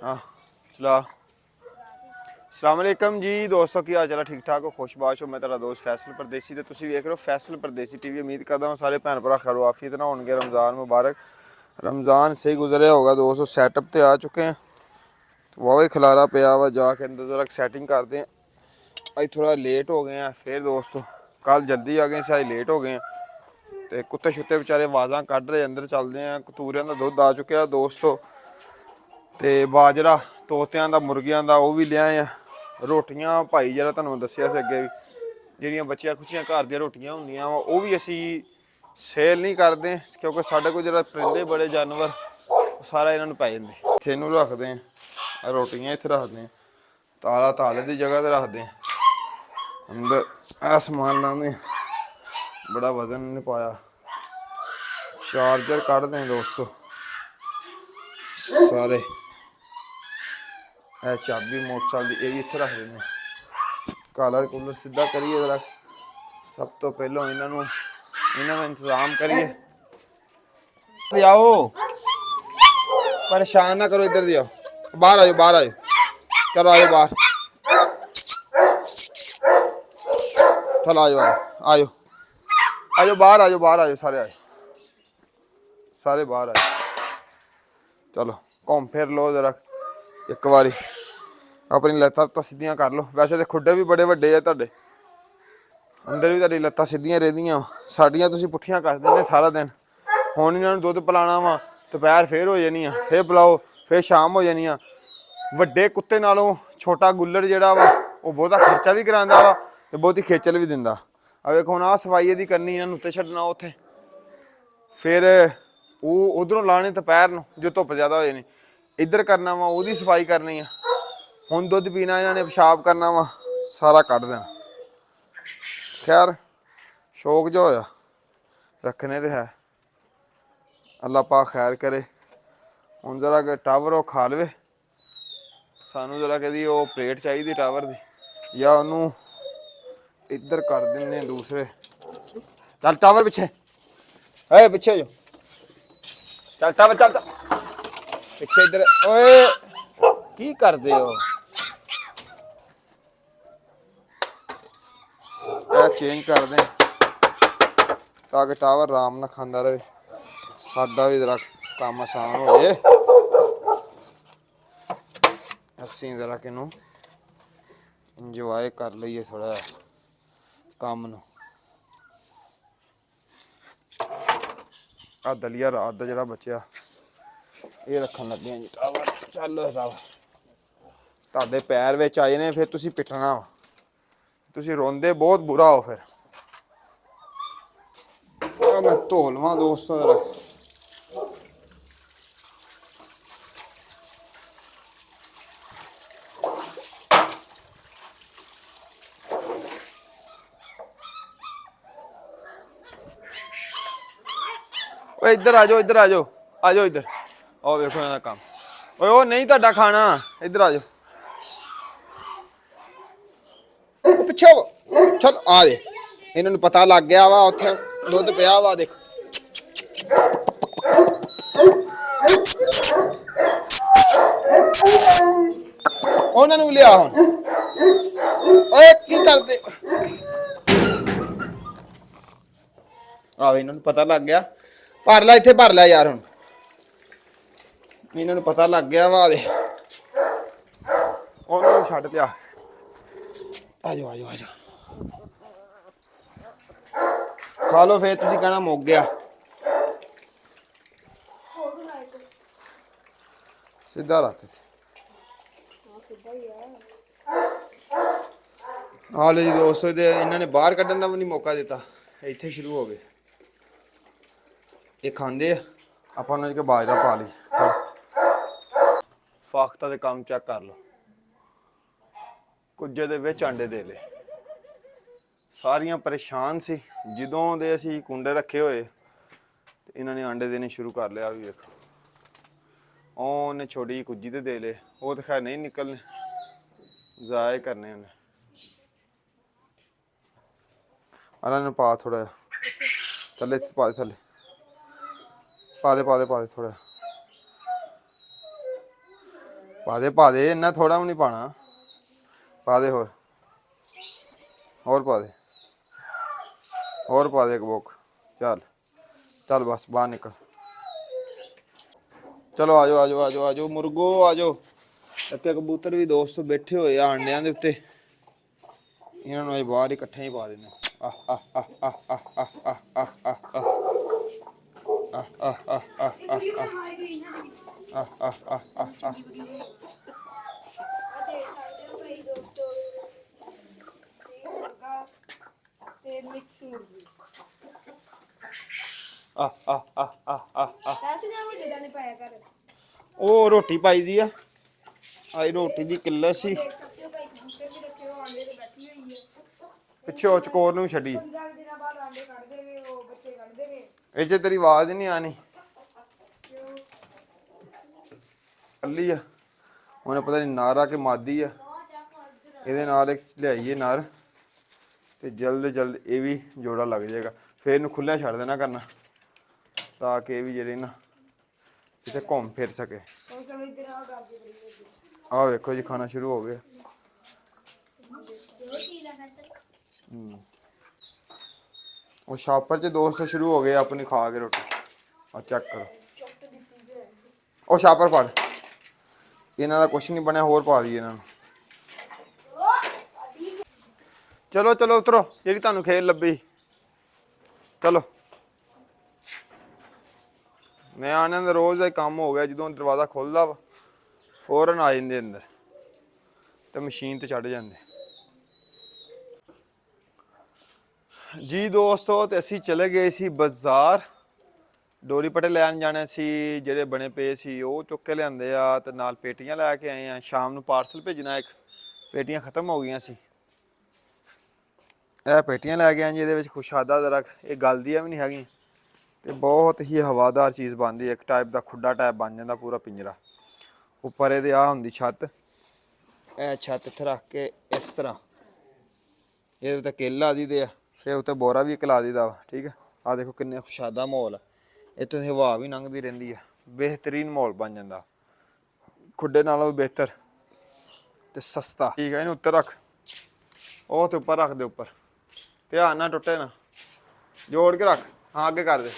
हाँ चला। अस्सलामुअलैकुम जी दोस्तों, की हाल चाल ठीक ठाक हो, खुशबाश हो। मैं तेरा दोस्त फैसल परदेसी ते तुसीं वेख रहे हो फैसल परदेसी टीवी। उम्मीद करता हूँ सारे भैन भरा खैर आफियत ना होंगे। रमज़ान मुबारक। रमज़ान सही गुजरिया होगा दोस्तों। सैटअप ते आ चुके हैं, वाह खलारा पिया वा, जाके अंदर जरा सैटिंग करते हैं। अज थोड़ा लेट हो गए हैं फिर दोस्तों, कल जल्दी आ गए से, अज लेट हो गए हैं। तो कुत्ते शुत्ते बेचारे आवाज़ा कढ़ रहे, अंदर चलते हैं। कतूरियां का दुध आ चुका दोस्तों, तो बाजरा तोतियां का मुर्गियां का वह भी लियाए हैं। रोटियां भाई जरा तुहानूं दस्सिया से अगे ਜਿਹੜੀਆਂ ਬੱਚੀਆਂ ਖੁੱਚੀਆਂ ਘਰ ਦੀਆਂ ਰੋਟੀਆਂ ਹੁੰਦੀਆਂ ਵਾ ਉਹ ਵੀ ਅਸੀਂ ਸੇਲ ਨਹੀਂ ਕਰਦੇ, ਕਿਉਂਕਿ ਸਾਡੇ ਕੋਲ ਜਿਹੜਾ ਪਰਿੰਦੇ ਬੜੇ ਜਾਨਵਰ ਸਾਰਾ ਇਹਨਾਂ ਨੂੰ ਪੈ ਜਾਂਦੇ। ਇੱਥੇ ਇਹਨੂੰ ਰੱਖਦੇ ਹਾਂ, ਰੋਟੀਆਂ ਇੱਥੇ ਰੱਖਦੇ ਹਾਂ, ਤਾਲਾ ਤਾਲੇ ਦੀ ਜਗ੍ਹਾ 'ਤੇ ਰੱਖਦੇ ਹਾਂ। ਅੰਦਰ ਇਹ ਸਮਾਨ ਲਾਉਂਦੇ, ਬੜਾ ਵਜ਼ਨ ਨਹੀਂ ਪਾਇਆ। ਚਾਰਜਰ ਕੱਢਦੇ ਹਾਂ ਦੋਸਤੋ ਸਾਰੇ। ਇਹ ਚਾਬੀ मोटरसाइकिल की ये भी इत्थे रख देंगे। कालर कूलर सीधा करिए जरा। सब तो पहलों इन्हों इंतजाम करिए। आओ, परेशान ना करो, इधर दियो, बाहर आयो, बाहर आयो, चलो आयो बाहर, चलो आयो आयो आयो आयो बाहर, आयो बाहर, आयो सारे, आयो सारे बाहर आयो। चलो घूम फिर लो जरा एक बारी, अपनी लत्तां तो सीधियां कर लो। वैसे तो खुड्डे भी बड़े वड्डे है तुहाडे, अंदर भी तुहाडी लत्तां सीधियां रहिंदियां, साडियां तुसीं पुट्ठियां कर दिंदे सारा दिन। हुण इन्हां नूं दुद्ध पिलाना वा, दोपहर फिर हो जानी आ, फिर पिलाओ, फिर शाम हो जानी आ। वड्डे कुत्ते नालों छोटा गुल्लर जिहड़ा वा वो बहुता खर्चा भी करांदा वा ते बहुती खेचल भी दिंदा। आ वेखो हुण आ सफाई इहदी करनी, इन्हां नूं उत्ते छड्डना उत्थे, फिर वो उधरों लाने दोपहर नूं जो धुप्प ज़्यादा हो जानी, इधर करना वा ओहदी सफाई करनी आ। हुण दुद्ध पीना इन्हां ने, पेशाब करना वा, सारा कड्ढ देना। खैर शौक जो होया रखने तो है, अल्लाह पाक खैर करे। हुण जरा कि टावर वो खा लवे, सानू जरा कहदी वो प्लेट चाहिए टावर की, या उन्हों इधर कर दें दूसरे। चल टावर पिछे, है पिछे जो, चल टावर चल पिछे इधर। ओए की करदे हो, चेंज कर दें ताकि टावर आराम ना खांदा रहे, साडा भी जरा काम आसान हो जाए। असीं जरा किनू इंजॉय कर लीए थोड़ा काम नूं। आ दलिया रात का जिहड़ा बचिया ये रखन लगे जी टावर। चल टावर तुहाडे पैर विच आए ने, फिर तुसीं पिटना वा, तुसीं रोंदे बहुत बुरा हो। फिर मैं धो लवां दोस्तों जरा। इधर आ जाओ, इधर आ जाओ, आ जाओ इधर आओ, देखो इन्हां दा काम। ओए ओ नहीं तुहाडा खाना, इधर आ जाओ, पिछे हो चल। आ दे, इन्हां नूं पता लग गया वा उत्थे दुद्ध पिया वा, देख उन्हां नूं लिया। हुण ओए की करदे, आहो इन्हां नूं पता लग गया। भर लै इत्थे, भर लै यार। हुण इन्हां नूं पता लग गया वा, दे उन्हां नूं छड्ड पिया। आ जाओ आ जाओ आ जाओ, खा लो, फिर तुसीं कहना मुक गया। सीधा रख हाँ लो जी दोस्तों, इन्होंने बाहर कढ़न का भी नहीं मौका दिता, इत्थे शुरू हो गए। ये खाते आप बाजरा पा ली। फाख्ता दे काम चेक कर लो, कुजे दे विच आंडे दे ले। सारियां परेशान सी जदों दे असीं कुंडे रखे हुए, तो इन्होंने आंडे देने शुरू कर लिया। भी देखो उन्हें छोटी जी कुज्जी तो दे ले, वो तो खैर नहीं निकलने, ज़ाया करने उन्हें। इन्होंने पा थोड़ा थले पा दे, थले पा दे पा दे पा दे थोड़ा। ਪਾ ਦੇ ਇੰਨਾ ਥੋੜਾ ਵੀ ਨਹੀਂ ਪਾਣਾ। ਪਾ ਦੇ ਹੋਰ ਪਾ ਦੇ, ਹੋਰ ਪਾ ਦੇ ਇੱਕ ਬੁੱਕ। ਚੱਲ ਚੱਲ ਬਸ ਬਾਹਰ ਨਿਕਲ। ਚਲੋ ਆ ਜਾਓ ਆ ਜਾਓ ਆ ਜਾਓ ਆ ਜਾਓ ਮੁਰਗੋ ਆ ਜਾਓ। ਇੱਥੇ ਕਬੂਤਰ ਵੀ ਦੋਸਤ ਬੈਠੇ ਹੋਏ ਆ ਆਂਡਿਆਂ ਦੇ ਉੱਤੇ। ਇਹਨਾਂ ਨੂੰ ਅਸੀਂ ਬਾਹਰ ਹੀ ਇਕੱਠੇ ਹੀ ਪਾ ਦਿੰਦੇ ਆਹ ਆਹ ਆਹ ਆਹ ਆਹ ਆਹ ਆਹ ਆਹ ਆਹ ਆਹ ਉਹ ਰੋਟੀ ਪਾਈ ਦੀ ਆ। ਆਈ ਰੋਟੀ ਦੀ ਕਿੱਲਤ ਸੀ। ਪਿੱਛੇ ਉਹ ਚਕੋਰ ਨੂੰ ਛੱਡੀ। ਇਹ 'ਚ ਤੇਰੀ ਆਵਾਜ਼ ਨਹੀਂ ਆਣੀ। ਕੱਲੀ ਆ ਉਹਨੇ ਪਤਾ ਨਹੀਂ ਨਾਰ ਆ ਕੇ ਮਾਦੀ ਆ। ਇਹਦੇ ਨਾਲ ਇੱਕ ਲਿਆਈਏ ਨਰ ਤੇ ਜਲਦ ਇਹ ਵੀ ਜੋੜਾ ਲੱਗ ਜਾਏਗਾ। ਫਿਰ ਇਹਨੂੰ ਖੁੱਲਿਆ ਛੱਡ ਦੇਣਾ ਕਰਨਾ ਤਾਂ ਕਿ ਇਹ ਵੀ ਜਿਹੜੇ ਨਾ ਕਿਤੇ ਘੁੰਮ ਫਿਰ ਸਕੇ। ਆਹ ਵੇਖੋ ਜੀ ਖਾਣਾ ਸ਼ੁਰੂ ਹੋ ਗਿਆ। ਉਹ ਸ਼ਾਪਰ 'ਚ ਦੋਸਤ ਸ਼ੁਰੂ ਹੋ ਗਏ ਆਪਣੀ ਖਾ ਕੇ ਰੋਟੀ। ਆ ਚੈੱਕ ਕਰੋ ਉਹ ਸ਼ਾਪਰ ਫੜ। ਇਹਨਾਂ ਦਾ ਕੁਛ ਨਹੀਂ ਬਣਿਆ ਹੋਰ ਪਾ ਦਈਏ ਇਹਨਾਂ ਨੂੰ। ਚਲੋ ਚਲੋ ਉਤਰੋ ਜਿਹੜੀ ਤੁਹਾਨੂੰ ਖੇਲ ਲੱਭੀ। ਚਲੋ ਮੈਂ ਆਨੰਦ ਰੋਜ਼ ਦਾ ਕੰਮ ਹੋ ਗਿਆ। ਜਦੋਂ ਦਰਵਾਜ਼ਾ ਖੁੱਲ੍ਹਦਾ ਵਾ ਫੌਰਨ ਆ ਜਾਂਦੇ ਅੰਦਰ ਤੇ ਮਸ਼ੀਨ ਤੇ ਚੜ੍ਹ ਜਾਂਦੇ ਜੀ ਦੋਸਤੋ। ਤੇ ਅਸੀਂ ਚਲੇ ਗਏ ਸੀ ਬਾਜ਼ਾਰ। ਡੋਰੀ ਪਟੇ ਲੈਣ ਜਾਣੇ ਸੀ। ਜਿਹੜੇ ਬਣੇ ਪਏ ਸੀ ਉਹ ਚੁੱਕ ਕੇ ਲਿਆਂਦੇ ਆ ਤੇ ਨਾਲ ਪੇਟੀਆਂ ਲੈ ਕੇ ਆਏ ਆ। ਸ਼ਾਮ ਨੂੰ ਪਾਰਸਲ ਭੇਜਣਾ ਇੱਕ। ਪੇਟੀਆਂ ਖਤਮ ਹੋ ਗਈਆਂ ਸੀ। ਇਹ ਪੇਟੀਆਂ ਲੈ ਕੇ ਆਏ ਜੀ। ਇਹਦੇ ਵਿੱਚ ਖੁਸ਼ਾਦਾ ਦਰਖਤ ਇਹ ਗਲਦੀਆਂ ਵੀ ਨਹੀਂ ਹੈਗੀਆਂ ਤੇ ਬਹੁਤ ਹੀ ਹਵਾਦਾਰ ਚੀਜ਼ ਬਣਦੀ ਹੈ। ਇੱਕ ਟਾਈਪ ਦਾ ਖੁੱਡਾ ਟਾਈਪ ਬਣ ਜਾਂਦਾ ਪੂਰਾ ਪਿੰਜਰਾ। ਉੱਪਰ ਇਹਦੇ ਆ ਹੁੰਦੀ ਛੱਤ। ਇਹ ਛੱਤ ਇੱਥੇ ਰੱਖ ਕੇ ਇਸ ਤਰ੍ਹਾਂ ਇਹਦੇ ਉੱਤੇ ਕਿੱਲ ਲਾ ਦਈਦੇ ਆ। ਫਿਰ ਉੱਤੇ ਬੋਰਾ ਵੀ ਇੱਕ ਲਾ ਦਈਦਾ ਵਾ। ਠੀਕ ਹੈ। ਆਹ ਦੇਖੋ ਕਿੰਨੇ ਖੁਸ਼ਾਦਾ ਮਾਹੌਲ ਆ। ਇੱਥੋਂ ਹਵਾ ਵੀ ਲੰਘਦੀ ਰਹਿੰਦੀ ਆ। ਬਿਹਤਰੀਨ ਮਾਹੌਲ ਬਣ ਜਾਂਦਾ ਖੁੱਡੇ ਨਾਲੋਂ ਵੀ ਬਿਹਤਰ ਤੇ ਸਸਤਾ। ਠੀਕ ਹੈ। ਇਹਨੂੰ ਉੱਤੇ ਰੱਖ। ਉਹ ਤੇ ਉੱਪਰ ਰੱਖ ਦੇ। ਉੱਪਰ ਧਿਆਨ ਨਾਲ ਟੁੱਟੇ ਨਾ। ਜੋੜ ਕੇ ਰੱਖ। ਹਾਂ ਅੱਗੇ ਕਰ ਦੇ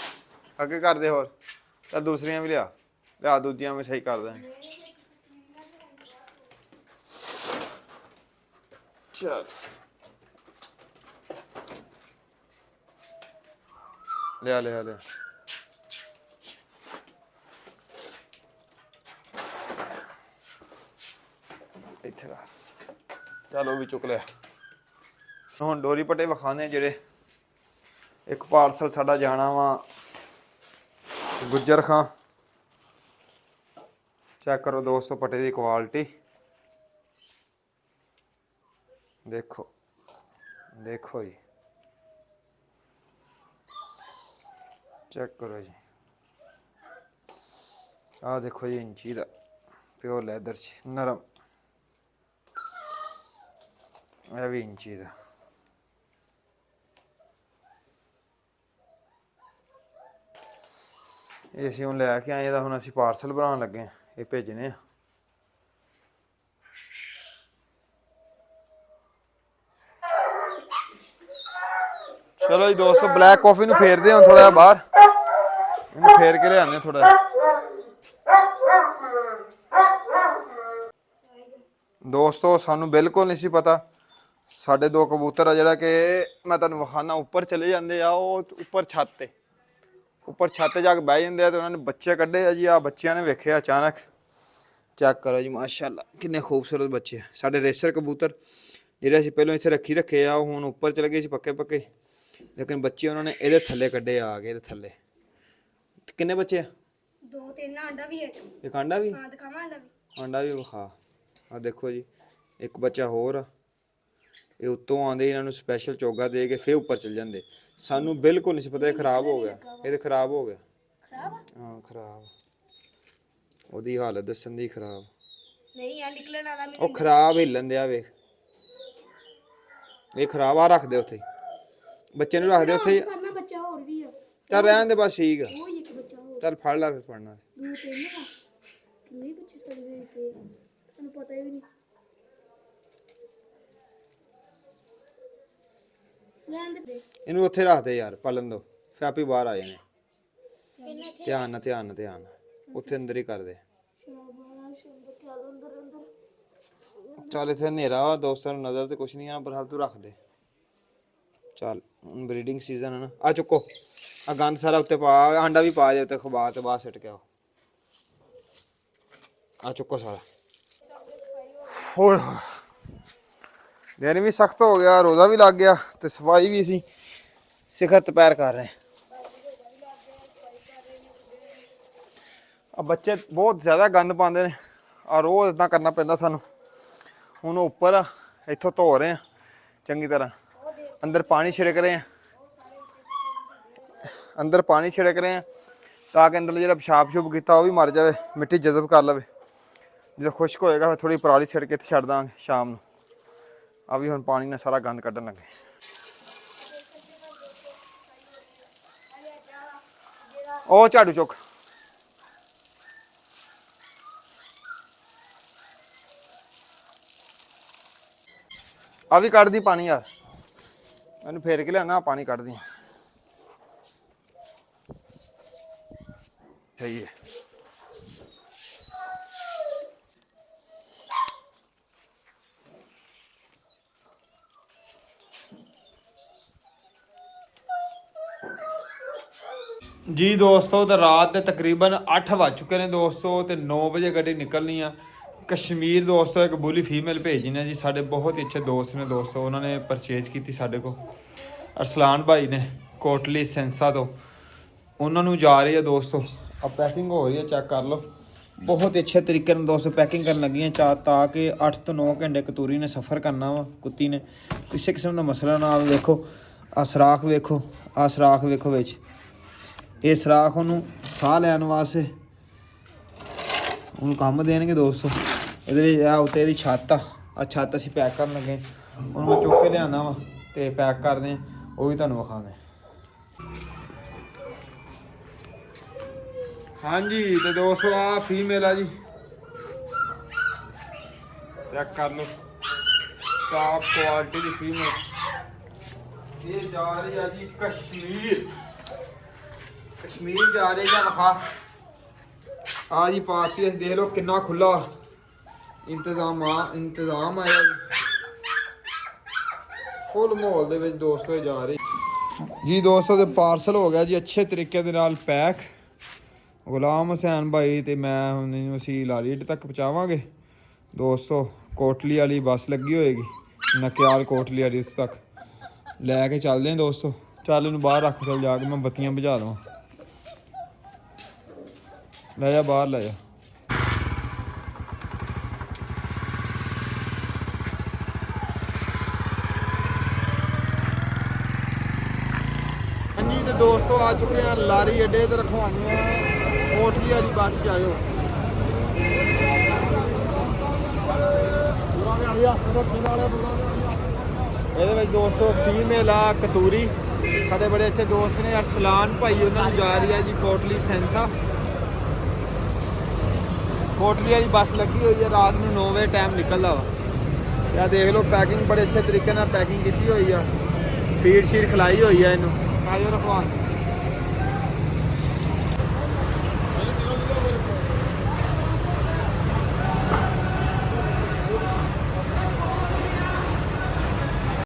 ਅੱਗੇ ਕਰ ਦੇ। ਹੋਰ ਤਾਂ ਦੂਸਰੀਆਂ ਵੀ ਲਿਆ ਦੂਜੀਆਂ ਵੀ ਸਹੀ ਕਰ ਦੇ। ਚਲ ਲਿਆ ਇੱਥੇ ਰੱਖ। ਚਲ ਉਹ ਵੀ ਚੁੱਕ ਲਿਆ। ਹੁਣ ਡੋਰੀ ਪੱਟੇ ਵਿਖਾਉਂਦੇ ਜਿਹੜੇ ਇੱਕ ਪਾਰਸਲ ਸਾਡਾ ਜਾਣਾ ਵਾ ਗੁੱਜਰ ਖਾਂ। ਚੈੱਕ ਕਰੋ ਦੋਸਤੋ ਪੱਟੇ ਦੀ ਕੁਆਲਿਟੀ ਦੇਖੋ ਦੇਖੋ ਜੀ। ਚੈੱਕ ਕਰੋ ਜੀ। ਆਹ ਦੇਖੋ ਜੀ ਇੰਚੀ ਦਾ ਪਿਓਰ ਲੈਦਰ 'ਚ ਨਰਮ। ਇਹ ਵੀ ਇੰਚੀ ਦਾ। ਇਹ ਅਸੀਂ ਹੁਣ ਲੈ ਕੇ ਆਏ। ਇਹਦਾ ਹੁਣ ਅਸੀਂ ਪਾਰਸਲ ਬਣਾਉਣ ਲੱਗੇ ਹਾਂ। ਇਹ ਭੇਜਣੇ ਆ। ਚਲੋ ਜੀ ਦੋਸਤੋ ਬਲੈਕ ਕਾਫੀ ਨੂੰ ਫੇਰਦੇ ਹਾਂ ਥੋੜਾ ਜਿਹਾ ਬਾਹਰ। ਇਹਨੂੰ ਫੇਰ ਕੇ ਲਿਆਉਂਦੇ ਥੋੜਾ ਜਿਹਾ। ਦੋਸਤੋ ਸਾਨੂੰ ਬਿਲਕੁਲ ਨਹੀਂ ਸੀ ਪਤਾ। ਸਾਡੇ ਦੋ ਕਬੂਤਰ ਆ ਜਿਹੜਾ ਕਿ ਮੈਂ ਤੁਹਾਨੂੰ ਵਿਖਾਉਣਾ ਉੱਪਰ ਚਲੇ ਜਾਂਦੇ ਆ। ਉਹ ਉੱਪਰ ਛੱਤ ਤੇ ਜਾ ਕੇ ਬਹਿ ਜਾਂਦੇ ਆ ਤੇ ਉਹਨਾਂ ਨੇ ਬੱਚੇ ਕੱਢੇ ਆ ਜੀ। ਆ ਬੱਚਿਆਂ ਨੇ ਵੇਖਿਆ ਅਚਾਨਕ। ਚੈੱਕ ਕਰੋ ਜੀ ਮਾਸ਼ਾਅੱਲਾ ਕਿੰਨੇ ਖੂਬਸੂਰਤ ਬੱਚੇ ਆ ਸਾਡੇ ਰੇਸਰ ਕਬੂਤਰ ਜਿਹੜੇ ਅਸੀਂ ਪਹਿਲਾਂ ਇੱਥੇ ਰੱਖੇ ਆ। ਉਹ ਹੁਣ ਉੱਪਰ ਚਲੇ ਗਏ ਸੀ ਪੱਕੇ ਲੇਕਿਨ ਬੱਚੇ ਉਹਨਾਂ ਨੇ ਇਹਦੇ ਥੱਲੇ ਕੱਢੇ ਆ ਗਏ। ਇਹਦੇ ਥੱਲੇ ਕਿੰਨੇ ਬੱਚੇ ਆ? 2-3 ਆਂਡਾ ਵੀ ਹੈ। ਇੱਕ ਆਂਡਾ ਵੀ? ਹਾਂ ਦਿਖਾਵਾਂ ਆਂਡਾ ਵੀ। ਆਂਡਾ ਵੀ ਵਿਖਾ। ਆ ਦੇਖੋ ਜੀ ਇੱਕ ਬੱਚਾ ਹੋਰ ਆ। ਇਹ ਉੱਤੋਂ ਆਉਂਦੇ ਇਹਨਾਂ ਨੂੰ ਸਪੈਸ਼ਲ ਚੋਗਾ ਦੇ ਕੇ ਫਿਰ ਉੱਪਰ ਚਲ ਜਾਂਦੇ। ਸਾਨੂੰ ਬਿਲਕੁਲ ਨਹੀਂ ਸੀ ਪਤਾ ਇਹ ਖਰਾਬ ਹੋ ਗਿਆ। ਇਹ ਤੇ ਖਰਾਬ ਹੋ ਗਿਆ। ਹਾਂ ਖਰਾਬ। ਉਹਦੀ ਹਾਲਤ ਦੱਸਣ ਦੀ ਖਰਾਬ ਨਹੀਂ ਆ ਨਿਕਲਣ ਵਾਲਾ। ਉਹ ਖਰਾਬ ਹਿੱਲਣ ਦਿਆ ਵੇਖ। ਇਹ ਖਰਾਬ ਆ ਰੱਖ ਦੇ ਉੱਥੇ। ਬੱਚੇ ਨੂੰ ਰੱਖ ਦੇ ਉੱਥੇ। ਬੱਚਾ ਹੋਰ ਵੀ ਆ। ਚੱਲ ਰਹਿਣ ਦੇ ਬਸ ਠੀਕ ਆ। ਉਹ ਇੱਕ ਬੱਚਾ ਹੋਰ। ਚੱਲ ਫੜ ਲੈ ਫਿਰ ਪੜਨਾ। 2-3 ਕਿੰਨੇ ਬੱਚੇ ਸਾਡੇ ਤੈਨੂੰ ਪਤਾ ਹੀ ਨਹੀਂ। ਲੈਣ ਦੇ ਇਹਨੂੰ ਉੱਥੇ ਰੱਖ ਦੇ ਯਾਰ, ਪਲਣ ਦੋ, ਫਿਰ ਆਪੇ ਬਾਹਰ ਆ ਜਾਣੇ। ਇਹਨਾਂ ਇੱਥੇ ਧਿਆਨ ਨਾਲ ਧਿਆਨ ਨਾਲ ਧਿਆਨ ਨਾਲ, ਉੱਥੇ ਅੰਦਰ ਹੀ ਕਰ ਦੇ। ਸ਼ਾਬਾਸ਼ ਚੱਲ ਅੰਦਰ ਅੰਦਰ। ਚੱਲ ਇੱਥੇ ਹਨੇਰਾ ਵਾ, ਦੋਸਤਾਂ ਨੂੰ ਨਜ਼ਰ ਤੇ ਕੁਛ ਨਹੀਂ ਆਣਾ, ਪਰ ਹਾਲ ਤੂੰ ਰੱਖ ਦੇ। ਚੱਲ ਹੁਣ ਬਰੀਡਿੰਗ ਸੀਜ਼ਨ ਹੈ ਨਾ। ਆ ਚੁੱਕੋ, ਆ ਗੰਦ ਸਾਰਾ ਉੱਤੇ ਪਾ, ਆਂਡਾ ਵੀ ਪਾ ਦੇ ਉੱਤੇ, ਖਬਾ ਤੇ ਬਾਹਰ ਸਿੱਟ ਕੇ ਆਓ। ਆ ਚੁੱਕੋ ਸਾਰਾ। ਓਏ ਦਿਨ ਵੀ ਸਖਤ ਹੋ ਗਿਆ, ਰੋਜ਼ਾ ਵੀ ਲੱਗ ਗਿਆ ਤੇ ਸਫਾਈ ਵੀ ਅਸੀਂ ਸਿਖਰ ਦੁਪਹਿਰ ਕਰ ਰਹੇ। ਆ ਬੱਚੇ ਬਹੁਤ ਜ਼ਿਆਦਾ ਗੰਦ ਪਾਉਂਦੇ ਨੇ, ਆ ਰੋਜ਼ ਇਦਾਂ ਕਰਨਾ ਪੈਂਦਾ ਸਾਨੂੰ। ਹੁਣ ਉੱਪਰ ਆ, ਇੱਥੋਂ ਧੋ ਰਹੇ ਆ ਚੰਗੀ ਤਰ੍ਹਾਂ, ਅੰਦਰ ਪਾਣੀ ਛਿੜਕ ਰਹੇ ਆ, ਅੰਦਰ ਪਾਣੀ ਛਿੜਕ ਰਹੇ ਆ ਤਾਂ ਕਿ ਅੰਦਰ ਜਿਹੜਾ ਪਿਸ਼ਾਬ ਸ਼ੁਬ ਕੀਤਾ ਉਹ ਵੀ ਮਰ ਜਾਵੇ, ਮਿੱਟੀ ਜਜ਼ਬ ਕਰ ਲਵੇ। ਜਦੋਂ ਖੁਸ਼ਕ ਹੋਏਗਾ ਫਿਰ ਥੋੜੀ ਪਰਾਲੀ ਛਿੜਕ ਕੇ ਛੱਡ ਦਾਂਗੇ ਸ਼ਾਮ ਨੂੰ। ਆ ਵੀ ਹੁਣ ਪਾਣੀ ਨਾਲ ਸਾਰਾ ਗੰਦ ਕੱਢਣ ਲੱਗੇ। ਉਹ ਝਾੜੂ ਚੁੱਕ। ਆ ਵੀ ਕੱਢਦੀ ਪਾਣੀ ਯਾਰ, ਇਹਨੂੰ ਫੇਰ ਕੇ ਲਿਆਣਾ, ਪਾਣੀ ਕੱਢਦੀ। ਸਹੀ ਹੈ। ਜੀ ਦੋਸਤੋ, ਤੇ ਰਾਤ ਦੇ ਤਕਰੀਬਨ 8 ਵੱਜ ਚੁੱਕੇ ਨੇ ਦੋਸਤੋ, ਤੇ 9 ਵਜੇ ਗੱਡੀ ਨਿਕਲਣੀ ਆ ਕਸ਼ਮੀਰ। ਦੋਸਤੋ ਇੱਕ ਬੁਲੀ ਫੀਮੇਲ ਭੇਜੀ ਨੇ ਜੀ, ਸਾਡੇ ਬਹੁਤ ਹੀ ਅੱਛੇ ਦੋਸਤ ਨੇ ਦੋਸਤੋ, ਉਹਨਾਂ ਨੇ ਪਰਚੇਜ ਕੀਤੀ ਸਾਡੇ ਕੋਲ, ਅਰਸਲਾਨ ਭਾਈ ਨੇ ਕੋਟਲੀ ਸੈਂਸਾ ਤੋਂ। ਉਹਨਾਂ ਨੂੰ ਜਾ ਰਹੀ ਹੈ ਦੋਸਤੋ, ਆ ਪੈਕਿੰਗ ਹੋ ਰਹੀ ਹੈ, ਚੈੱਕ ਕਰ ਲਓ। ਬਹੁਤ ਅੱਛੇ ਤਰੀਕੇ ਨਾਲ ਦੋਸਤੋ ਪੈਕਿੰਗ ਕਰਨ ਲੱਗੀਆਂ ਤਾਂ ਕਿ 8 ਤੋਂ 9 ਘੰਟੇ ਕਤੂਰੀ ਨੇ ਸਫ਼ਰ ਕਰਨਾ ਵਾ, ਕੁੱਤੀ ਨੇ ਕਿਸੇ ਕਿਸਮ ਦਾ ਮਸਲਾ ਨਾ ਆਵੇ। ਵੇਖੋ ਆ ਸਰਾਖ, ਵੇਖੋ ਆ ਸਰਾਖ, ਵੇਖੋ ਵਿੱਚ ਇਹ ਸਰਾਖ ਉਹਨੂੰ ਸਾਹ ਲੈਣ ਵਾਸਤੇ ਉਹਨੂੰ ਕੰਮ ਦੇਣਗੇ ਦੋਸਤੋ। ਇਹਦੇ ਵਿੱਚ ਆ ਉੱਤੇ ਇਹਦੀ ਛੱਤ ਆ ਛੱਤ ਅਸੀਂ ਪੈਕ ਕਰਨ ਲੱਗੇ, ਉਹਨੂੰ ਮੈਂ ਚੁੱਕ ਕੇ ਲਿਆਉਂਦਾ ਵਾ ਤੇ ਪੈਕ ਕਰਦੇ ਹਾਂ, ਉਹ ਵੀ ਤੁਹਾਨੂੰ ਵਿਖਾਉਂਦੇ। ਹਾਂਜੀ ਤੇ ਦੋਸਤੋ ਆ ਫੀਮੇਲ ਆ ਜੀ, ਚੈੱਕ ਕਰ ਲਓ, ਟਾਪ ਕੁਆਲਿਟੀ ਦੀ ਫੀਮੇਲ। ਇਹ ਜਾ ਰਹੀ ਆ ਜੀ ਕਸ਼ਮੀਰ, ਕਸ਼ਮੀਰ ਜਾ ਰਹੀ ਆ। ਵਿਖਾ ਆ ਜੀ ਪਾਤੀ, ਦੇਖ ਲਓ ਕਿੰਨਾ ਖੁੱਲਾ ਇੰਤਜ਼ਾਮ ਆਇਆ ਜੀ, ਫੁੱਲ ਮਾਹੌਲ ਦੇ ਵਿੱਚ ਦੋਸਤੋ ਇਹ ਜਾ ਰਹੀ ਜੀ। ਦੋਸਤੋ ਤੇ ਪਾਰਸਲ ਹੋ ਗਿਆ ਜੀ ਅੱਛੇ ਤਰੀਕੇ ਦੇ ਨਾਲ ਪੈਕ। ਗੁਲਾਮ ਹੁਸੈਨ ਭਾਈ ਤੇ ਮੈਂ ਹੁਣ ਇਹਨੂੰ ਅਸੀਂ ਲਾਲੀਟ ਤੱਕ ਪਹੁੰਚਾਵਾਂਗੇ ਦੋਸਤੋ। ਕੋਟਲੀ ਵਾਲੀ ਬੱਸ ਲੱਗੀ ਹੋਏਗੀ, ਨਕਿਆਲ ਕੋਟਲੀ ਵਾਲੀ, ਉੱਥੇ ਤੱਕ ਲੈ ਕੇ ਚੱਲਦੇ ਹਾਂ ਦੋਸਤੋ। ਚੱਲ ਇਹਨੂੰ ਬਾਹਰ ਰੱਖ, ਚੱਲ ਜਾ ਕੇ ਮੈਂ ਬੱਤੀਆਂ ਬੁਝਾ ਦੇਵਾਂ। ਲੈ ਜਾ ਬਾਹਰ, ਲੈ ਜਾ। ਹਾਂਜੀ ਤੇ ਦੋਸਤੋ ਆ ਚੁੱਕੇ ਆ ਲਾਰੀ ਅੱਡੇ ਤੇ, ਰਖਵਾਉਣੀ ਆ ਕੋਟਲੀ ਵਾਲੀ ਬੱਸ 'ਚ ਆਇਓ। ਇਹਦੇ ਵਿੱਚ ਦੋਸਤੋ ਫੀਮੇਲ ਆ ਕਤੂਰੀ, ਸਾਡੇ ਬੜੇ ਅੱਛੇ ਦੋਸਤ ਨੇ ਅਰਸਲਾਨ ਭਾਈ, ਉਹਨਾਂ ਨੂੰ ਜਾ ਰਹੀ ਹੈ ਜੀ ਕੋਟਲੀ ਸੈਂਸਾ। ਕੋਟਲੀ ਵਾਲੀ ਬੱਸ ਲੱਗੀ ਹੋਈ ਹੈ, ਰਾਤ ਨੂੰ 9 ਵਜੇ ਟਾਈਮ ਨਿਕਲਦਾ ਵਾ। ਯਾ ਦੇਖ ਲਓ ਪੈਕਿੰਗ ਬੜੇ ਅੱਛੇ ਤਰੀਕੇ ਨਾਲ ਪੈਕਿੰਗ ਕੀਤੀ ਹੋਈ ਆ, ਫੀਡ ਸ਼ੀਡ ਖਿਲਾਈ ਹੋਈ ਆ ਇਹਨੂੰ। ਆਇਓ ਰਖਵਾ।